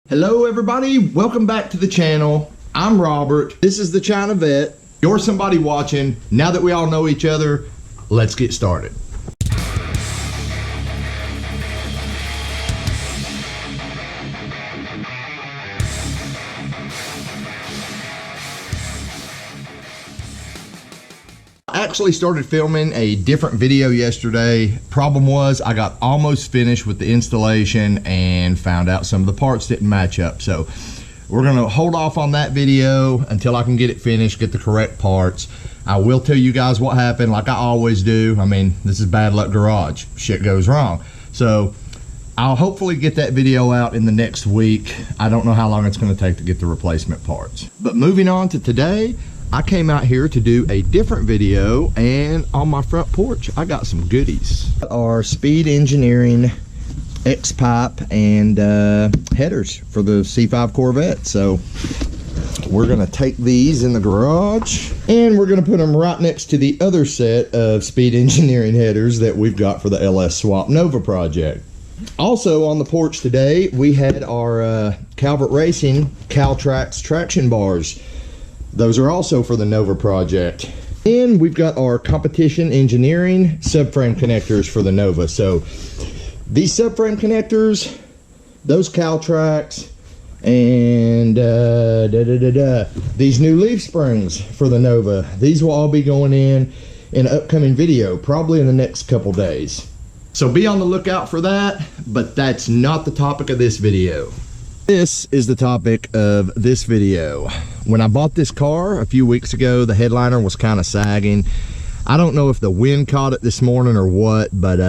Hello everybody, welcome back to the channel. I'm Robert, this is the Chinavette. You're somebody watching. Now that we all know each other, let's get started. I actually started filming a different video yesterday. Problem was I got almost finished with the installation and found out some of the parts didn't match up. So we're gonna hold off on that video until I can get it finished, get the correct parts. I will tell you guys what happened like I always do. I mean, this is bad luck garage. Shit goes wrong. So I'll hopefully get that video out in the next week. I don't know how long it's gonna take to get the replacement parts. But moving on to today, I came out here to do a different video, and on my front porch I got some goodies. Our Speed Engineering X-pipe and headers for the C5 Corvette. So we're gonna take these in the garage and we're gonna put them right next to the other set of Speed Engineering headers that we've got for the LS Swap Nova project. Also on the porch today we had our Calvert Racing Caltrax traction bars. Those are also for the Nova project. And we've got our Competition Engineering subframe connectors for the Nova. So these subframe connectors, those Caltrax, and these new leaf springs for the Nova. These will all be going in an upcoming video, probably in the next couple days. So be on the lookout for that, but that's not the topic of this video. This is the topic of this video. When I bought this car a few weeks ago, the headliner was kind of sagging. I don't know if the wind caught it this morning or what, but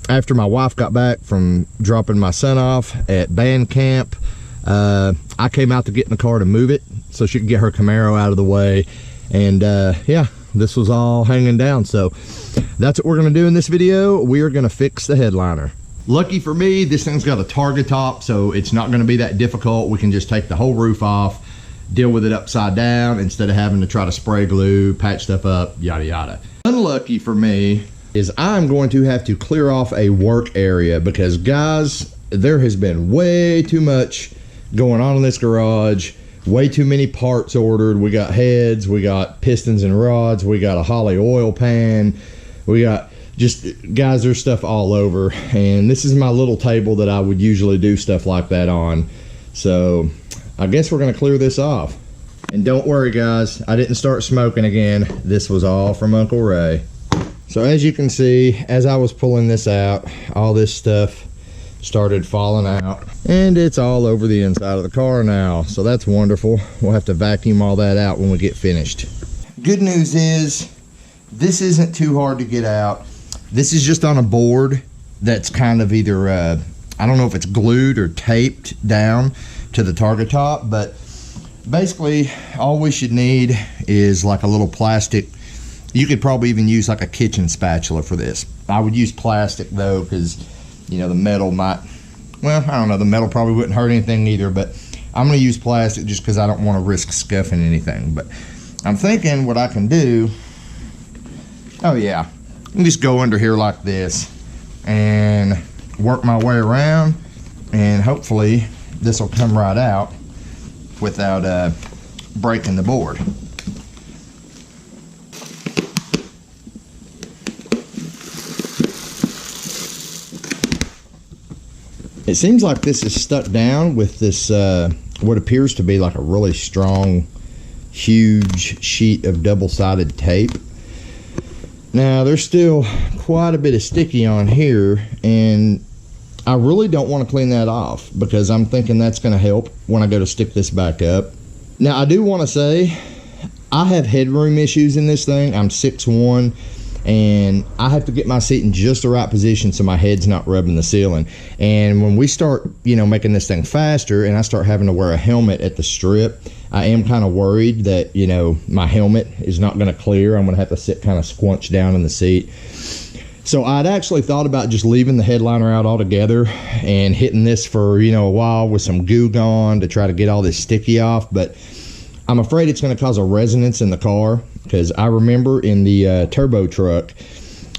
after my wife got back from dropping my son off at band camp, I came out to get in the car to move it so she could get her Camaro out of the way. And yeah, this was all hanging down. So that's what we're gonna do in this video. We are gonna fix the headliner. Lucky for me, this thing's got a target top, so it's not going to be that difficult. We can just take the whole roof off, deal with it upside down instead of having to try to spray glue, patch stuff up, yada yada. Unlucky for me is I'm going to have to clear off a work area because guys, there has been way too much going on in this garage, way too many parts ordered. We got heads, we got pistons and rods, we got a Holley oil pan, we got just, guys, there's stuff all over, and this is my little table that I would usually do stuff like that on. So I guess we're gonna clear this off. And don't worry guys, I didn't start smoking again. This was all from Uncle Ray. So as you can see, as I was pulling this out, all this stuff started falling out, and it's all over the inside of the car now. So that's wonderful. We'll have to vacuum all that out when we get finished. Good news is this isn't too hard to get out. This is just on a board that's kind of either, I don't know if it's glued or taped down to the target top, but basically all we should need is like a little plastic. You could probably even use like a kitchen spatula for this. I would use plastic though, because you know the metal might, well, I don't know, the metal probably wouldn't hurt anything either, but I'm gonna use plastic just because I don't want to risk scuffing anything. But I'm thinking what I can do, oh yeah, I can just go under here like this and work my way around, and hopefully this will come right out without breaking the board. It seems like this is stuck down with this what appears to be like a really strong, huge sheet of double-sided tape. Now there's still quite a bit of sticky on here, and I really don't want to clean that off because I'm thinking that's going to help when I go to stick this back up. Now I do want to say I have headroom issues in this thing. I'm 6'1", and I have to get my seat in just the right position so my head's not rubbing the ceiling. And when we start, you know, making this thing faster and I start having to wear a helmet at the strip, I am kind of worried that, you know, my helmet is not going to clear. I'm going to have to sit kind of squunched down in the seat. So I'd actually thought about just leaving the headliner out altogether and hitting this for, you know, a while with some Goo Gone to try to get all this sticky off. But I'm afraid it's going to cause a resonance in the car, because I remember in the turbo truck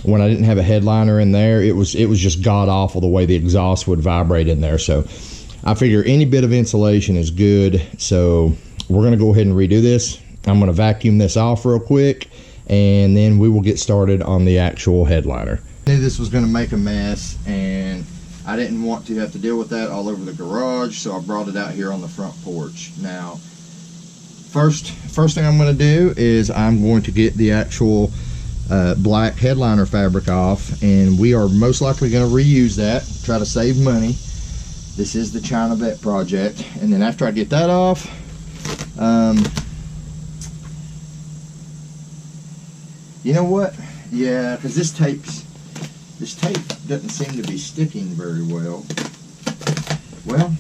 when I didn't have a headliner in there, it was just god awful the way the exhaust would vibrate in there. So I figure any bit of insulation is good, so we're gonna go ahead and redo this. I'm gonna vacuum this off real quick, and then we will get started on the actual headliner. I knew this was gonna make a mess, and I didn't want to have to deal with that all over the garage, so I brought it out here on the front porch. Now, first thing I'm gonna do is I'm going to get the actual black headliner fabric off, and we are most likely gonna reuse that, try to save money. This is the Chinavette project, and then after I get that off, you know what? Yeah, because this tape doesn't seem to be sticking very well. Well,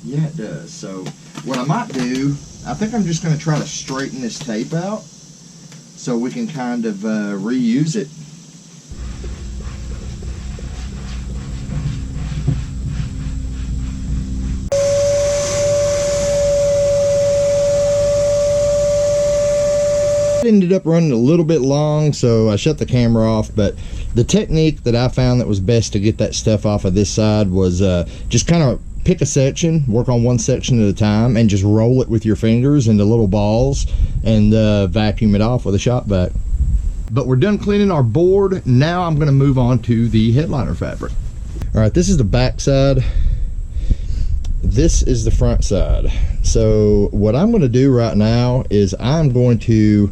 yeah, it does. So what I might do, I think I'm just going to try to straighten this tape out so we can kind of reuse it. Ended up running a little bit long, so I shut the camera off, but the technique that I found that was best to get that stuff off of this side was just kind of pick a section, work on one section at a time, and just roll it with your fingers into little balls and vacuum it off with a shop vac. But we're done cleaning our board. Now I'm going to move on to the headliner fabric. All right, this is the back side. This is the front side. So what I'm going to do right now is I'm going to,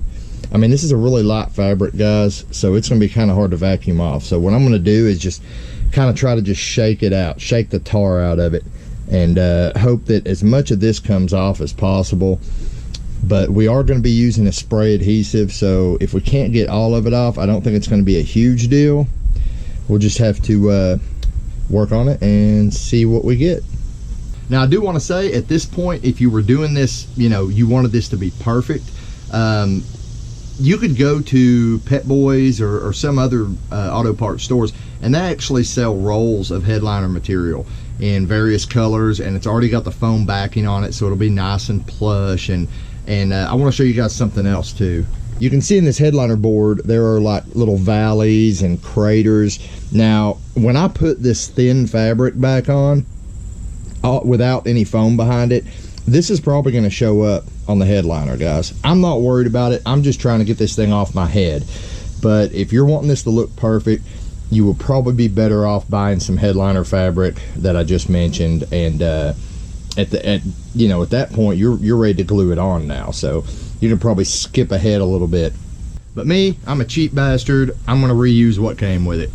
I mean, this is a really light fabric, guys, so it's going to be kind of hard to vacuum off. So what I'm going to do is just kind of try to just shake it out, shake the tar out of it, and hope that as much of this comes off as possible. But we are going to be using a spray adhesive, so if we can't get all of it off, I don't think it's going to be a huge deal. We'll just have to work on it and see what we get. Now, I do want to say, at this point, if you were doing this, you know, you wanted this to be perfect, you could go to Pet Boys or some other auto parts stores, and they actually sell rolls of headliner material in various colors, and it's already got the foam backing on it, so it'll be nice and plush. And I want to show you guys something else too. You can see in this headliner board there are like little valleys and craters. Now, when I put this thin fabric back on without any foam behind it, this is probably going to show up on the headliner, guys. I'm not worried about it. I'm just trying to get this thing off my head. But if you're wanting this to look perfect, you will probably be better off buying some headliner fabric that I just mentioned, and at that point you're ready to glue it on now, so you can probably skip ahead a little bit. But me, I'm a cheap bastard. I'm going to reuse what came with it.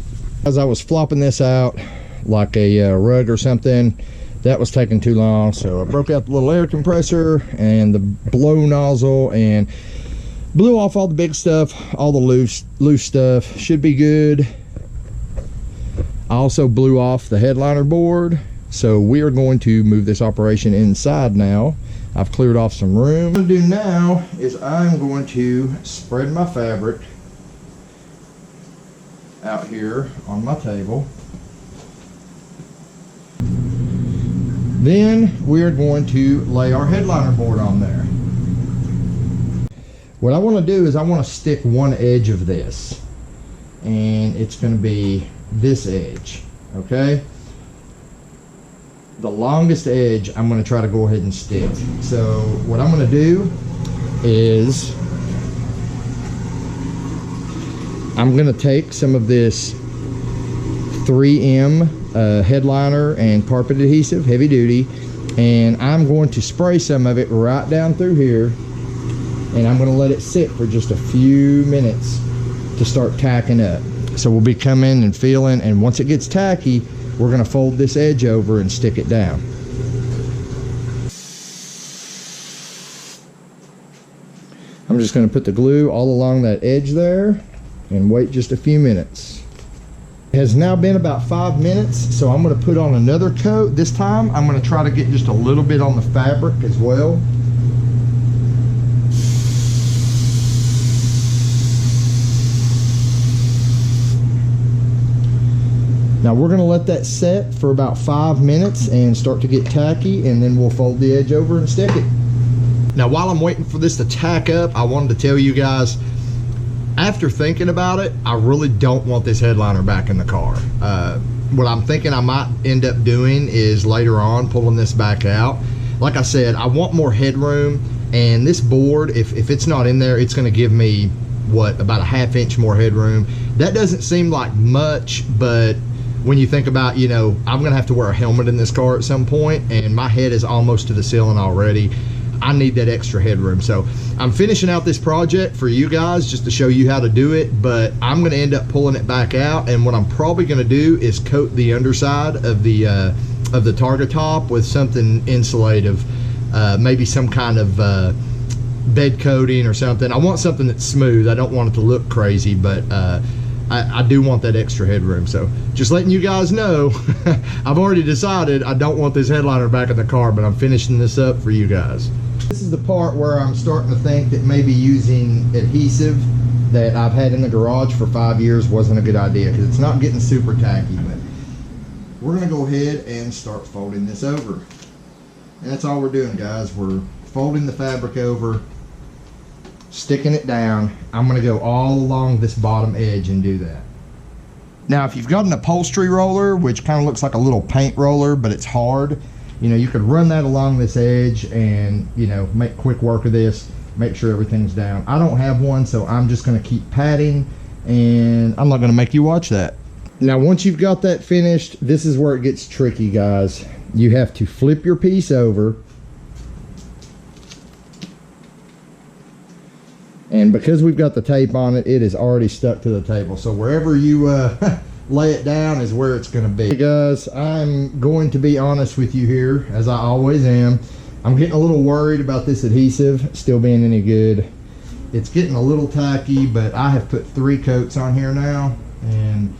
As I was flopping this out like a rug or something, that was taking too long, so I broke out the little air compressor and the blow nozzle and blew off all the big stuff, all the loose stuff. Should be good. I also blew off the headliner board, so we are going to move this operation inside now. I've cleared off some room. What I'm going to do now is I'm going to spread my fabric out here on my table. Then we're going to lay our headliner board on there. What I want to do is I want to stick one edge of this, and it's going to be this edge, okay? The longest edge I'm going to try to go ahead and stick. So what I'm going to do is I'm going to take some of this 3M headliner and carpet adhesive, heavy duty, and I'm going to spray some of it right down through here, and I'm going to let it sit for just a few minutes to start tacking up. So we'll be coming and feeling, and once it gets tacky, we're going to fold this edge over and stick it down. I'm just going to put the glue all along that edge there and wait just a few minutes. It has now been about 5 minutes, so I'm going to put on another coat. This time I'm going to try to get just a little bit on the fabric as well. Now we're going to let that set for about 5 minutes and start to get tacky, and then we'll fold the edge over and stick it. Now while I'm waiting for this to tack up, I wanted to tell you guys, after thinking about it, I really don't want this headliner back in the car. what I'm thinking I might end up doing is later on pulling this back out. Like I said, I want more headroom, and this board, if it's not in there, it's going to give me what, about a 1/2 inch more headroom. That doesn't seem like much, but when you think about, you know, I'm going to have to wear a helmet in this car at some point, and my head is almost to the ceiling already. I need that extra headroom. So I'm finishing out this project for you guys just to show you how to do it, but I'm going to end up pulling it back out, and what I'm probably going to do is coat the underside of the target top with something insulative, maybe some kind of bed coating or something. I want something that's smooth. I don't want it to look crazy, but I do want that extra headroom. So just letting you guys know, I've already decided I don't want this headliner back in the car, but I'm finishing this up for you guys. This is the part where I'm starting to think that maybe using adhesive that I've had in the garage for 5 years wasn't a good idea, because it's not getting super tacky. But we're going to go ahead and start folding this over. And that's all we're doing, guys. We're folding the fabric over, sticking it down. I'm going to go all along this bottom edge and do that. Now, if you've got an upholstery roller, which kind of looks like a little paint roller, but it's hard, you know, you could run that along this edge and, you know, make quick work of this, make sure everything's down. I don't have one, so I'm just going to keep patting, and I'm not going to make you watch that. Now, once you've got that finished, this is where it gets tricky, guys. You have to flip your piece over, and because we've got the tape on it, it is already stuck to the table. So wherever you lay it down is where it's going to be. Hey guys, I'm going to be honest with you here, as I always am. I'm getting a little worried about this adhesive still being any good. It's getting a little tacky, but I have put 3 coats on here now, and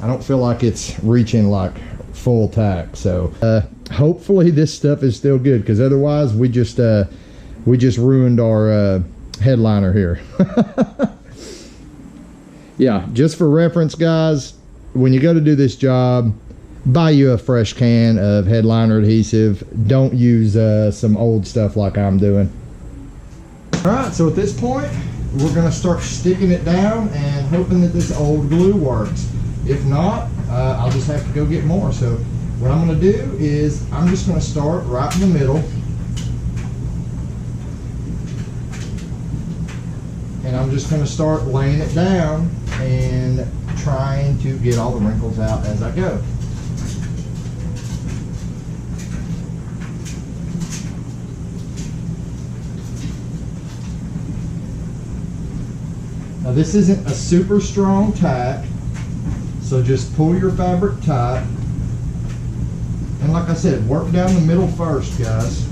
I don't feel like it's reaching like full tack. So hopefully this stuff is still good, because otherwise we just ruined our headliner here. Yeah, just for reference, guys, when you go to do this job, buy you a fresh can of headliner adhesive. Don't use some old stuff like I'm doing. All right, so at this point we're going to start sticking it down and hoping that this old glue works. If not, I'll just have to go get more. So what I'm going to do is I'm just going to start right in the middle, and I'm just going to start laying it down and trying to get all the wrinkles out as I go. Now this isn't a super strong tack, so just pull your fabric tight. And like I said, work down the middle first, guys.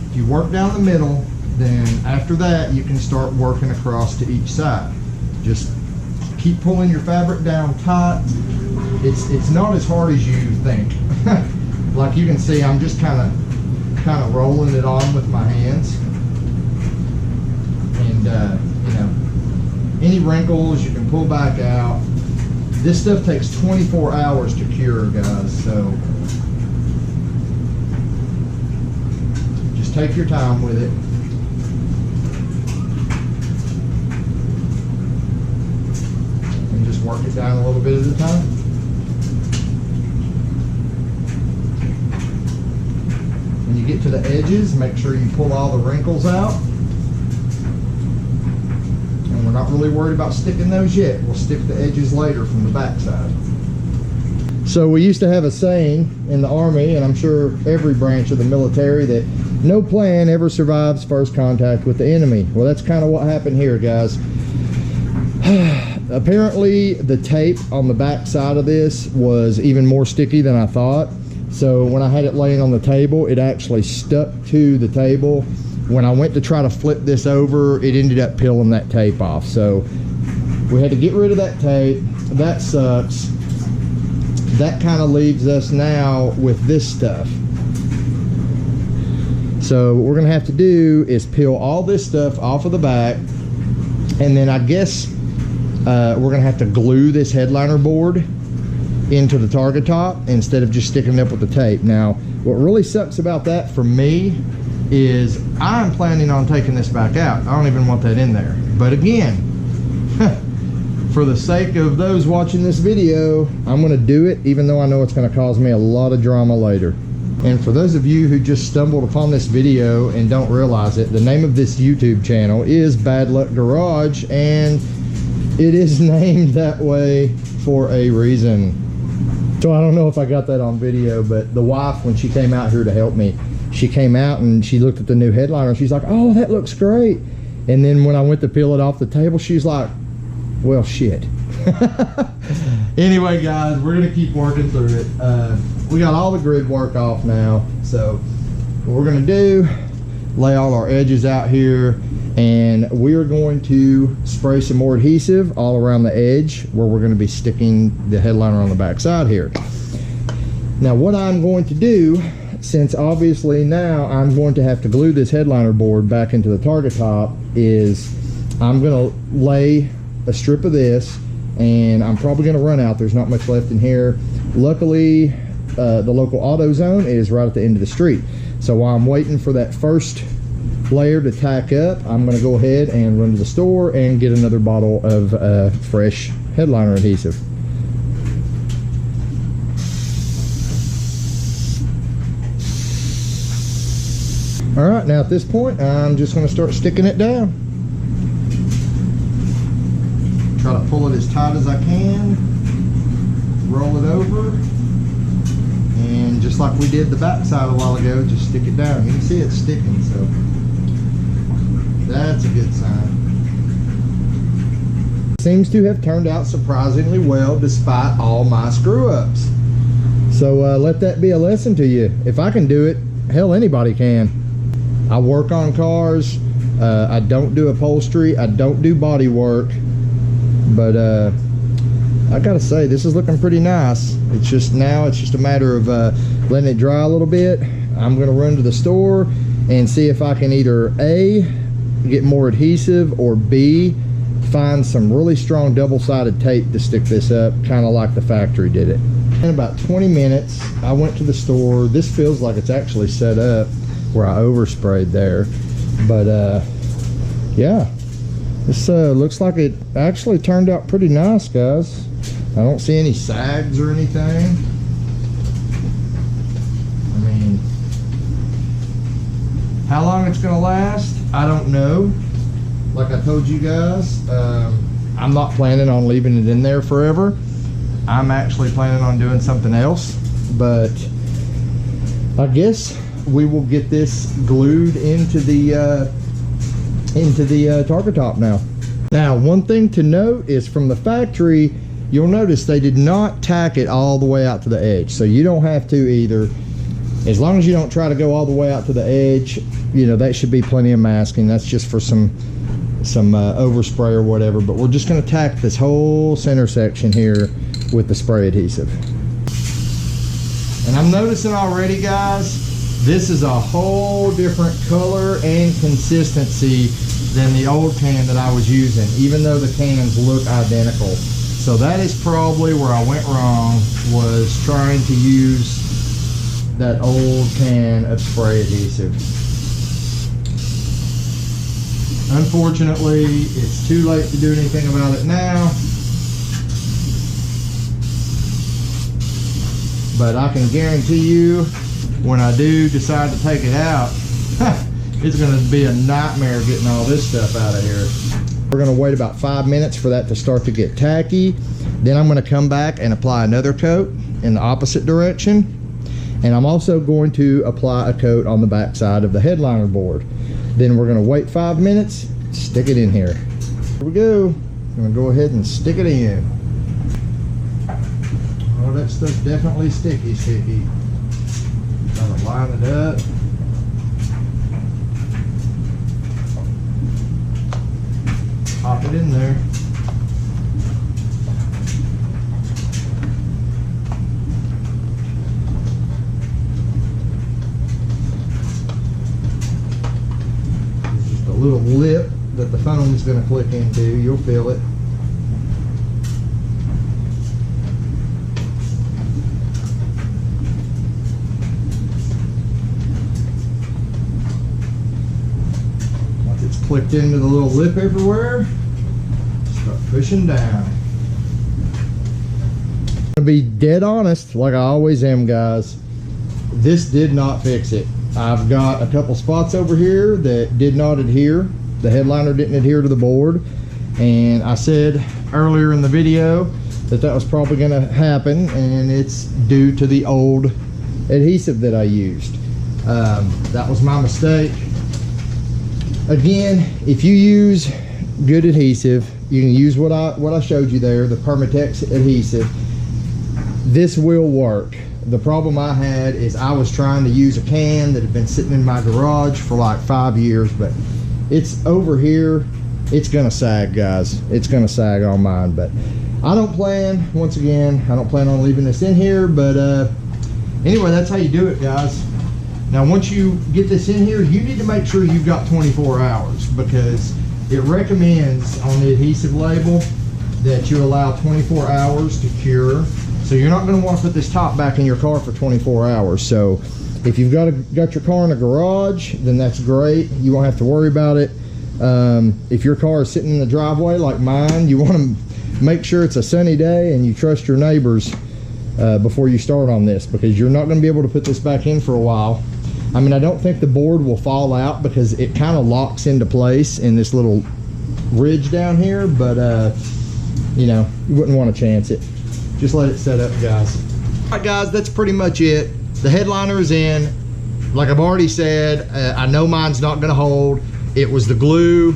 If you work down the middle, then after that you can start working across to each side. Just keep pulling your fabric down tight. It's not as hard as you think. Like you can see, I'm just kind of rolling it on with my hands. And you know, any wrinkles you can pull back out. This stuff takes 24 hours to cure, guys, so just take your time with it. And just work it down a little bit at a time. When you get to the edges, make sure you pull all the wrinkles out. We're not really worried about sticking those yet. We'll stick the edges later from the back side. So we used to have a saying in the Army, and I'm sure every branch of the military, that no plan ever survives first contact with the enemy. Well, that's kind of what happened here, guys. Apparently the tape on the back side of this was even more sticky than I thought. So when I had it laying on the table, it actually stuck to the table. When I went to try to flip this over, it ended up peeling that tape off. So we had to get rid of that tape. That sucks. That kind of leaves us now with this stuff. So what we're gonna have to do is peel all this stuff off of the back, and then I guess we're gonna have to glue this headliner board into the target top instead of just sticking it up with the tape. Now, what really sucks about that for me is I'm planning on taking this back out. I don't even want that in there. But again, for the sake of those watching this video, I'm going to do it, even though I know it's going to cause me a lot of drama later. And for those of you who just stumbled upon this video and don't realize it, the name of this YouTube channel is Bad Luck Garage, and it is named that way for a reason. So I don't know if I got that on video, but the wife, when she came out here to help me, she came out and she looked at the new headliner. She's like, oh, that looks great. And then when I went to peel it off the table, she's like, well, shit. Anyway, guys, we're gonna keep working through it. We got all the grid work off now, so what we're gonna do, lay all our edges out here, and we're going to spray some more adhesive all around the edge where we're going to be sticking the headliner on the back side here. Now what I'm going to do, since obviously now I'm going to have to glue this headliner board back into the target top, is I'm going to lay a strip of this, and I'm probably going to run out. There's not much left in here. Luckily, the local AutoZone is right at the end of the street. So while I'm waiting for that first layer to tack up, I'm going to go ahead and run to the store and get another bottle of fresh headliner adhesive. Alright, now at this point I'm just going to start sticking it down. Try to pull it as tight as I can, roll it over, and just like we did the back side a while ago, just stick it down. You can see it's sticking, so that's a good sign. Seems to have turned out surprisingly well despite all my screw-ups. So let that be a lesson to you. If I can do it, hell, anybody can. I work on cars. I don't do upholstery. I don't do body work. But I gotta say, this is looking pretty nice. It's just a matter of letting it dry a little bit. I'm gonna run to the store and see if I can either A, get more adhesive, or B, find some really strong double-sided tape to stick this up, kind of like the factory did it. In about 20 minutes, I went to the store. This feels like it's actually set up where I oversprayed there, but yeah, this looks like it actually turned out pretty nice, guys. I don't see any sags or anything. I mean, how long it's gonna last, I don't know. Like I told you guys, I'm not planning on leaving it in there forever. I'm actually planning on doing something else, but I guess we will get this glued into the target top now. Now, one thing to note is from the factory, you'll notice they did not tack it all the way out to the edge, so you don't have to either. As long as you don't try to go all the way out to the edge, you know, that should be plenty of masking. That's just for some overspray or whatever, but we're just going to tack this whole center section here with the spray adhesive. And I'm noticing already, guys, this is a whole different color and consistency than the old can that I was using, even though the cans look identical. So that is probably where I went wrong, was trying to use that old can of spray adhesive. Unfortunately, it's too late to do anything about it now, but I can guarantee you when I do decide to take it out, it's going to be a nightmare getting all this stuff out of here. We're going to wait about 5 minutes for that to start to get tacky. Then I'm going to come back and apply another coat in the opposite direction. And I'm also going to apply a coat on the back side of the headliner board. Then we're going to wait 5 minutes, stick it in here. Here we go. I'm going to go ahead and stick it in. Oh, that stuff's definitely sticky. Gotta line it up. Pop it in there. There's just a little lip that the phone's going to click into. You'll feel it. Once it's clicked into the little lip everywhere, start pushing down. To be dead honest, like I always am, guys, this did not fix it. I've got a couple spots over here that did not adhere. The headliner didn't adhere to the board, and I said earlier in the video that was probably going to happen, and it's due to the old adhesive that I used. That was my mistake. Again, if you use good adhesive, you can use what I showed you there, the Permatex adhesive. This will work. The problem I had is I was trying to use a can that had been sitting in my garage for like 5 years, but it's over here. It's gonna sag, guys. It's gonna sag on mine, but I don't plan, once again, I don't plan on leaving this in here, but anyway, that's how you do it, guys. Now, once you get this in here, you need to make sure you've got 24 hours, because it recommends on the adhesive label that you allow 24 hours to cure. So you're not going to want to put this top back in your car for 24 hours. So if you've got your car in a garage, then that's great. You won't have to worry about it. If your car is sitting in the driveway like mine, you want to make sure it's a sunny day and you trust your neighbors before you start on this, because you're not going to be able to put this back in for a while. I mean, I don't think the board will fall out because it kind of locks into place in this little ridge down here, but you know, you wouldn't want to chance it. Just let it set up, guys. All right, guys, that's pretty much it. The headliner is in. Like I've already said, I know mine's not going to hold. It was the glue.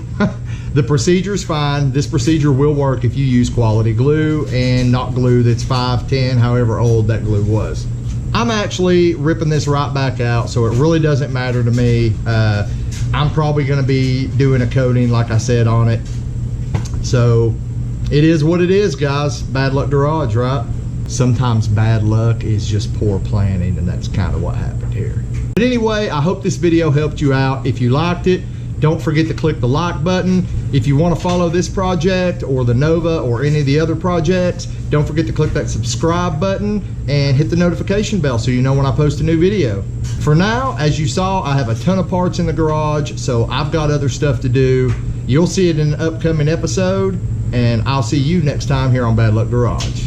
The procedure is fine. This procedure will work if you use quality glue and not glue that's 5, 10, however old that glue was. I'm actually ripping this right back out, so it really doesn't matter to me. I'm probably going to be doing a coating, like I said, on it. So it is what it is, guys. Bad luck garage, right? Sometimes bad luck is just poor planning, and that's kind of what happened here. But anyway, I hope this video helped you out. If you liked it, don't forget to click the like button. If you want to follow this project or the Nova or any of the other projects, don't forget to click that subscribe button and hit the notification bell so you know when I post a new video. For now, as you saw, I have a ton of parts in the garage, so I've got other stuff to do. You'll see it in an upcoming episode, and I'll see you next time here on Bad Luck Garage.